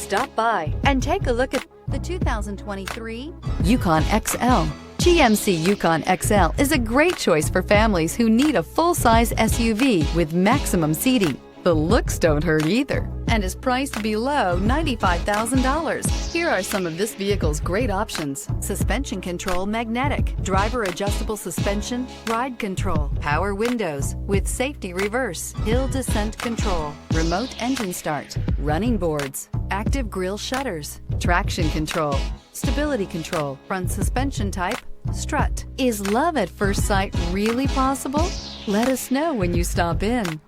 Stop by and take a look at the 2023 Yukon XL. GMC Yukon XL is a great choice for families who need a full-size SUV with maximum seating. The looks don't hurt either and is priced below $95,000. Here are some of this vehicle's great options: suspension control magnetic, driver adjustable suspension, ride control, power windows with safety reverse, hill descent control, remote engine start, running boards, active grille shutters, traction control, stability control, front suspension type, strut. Is love at first sight really possible? Let us know when you stop in.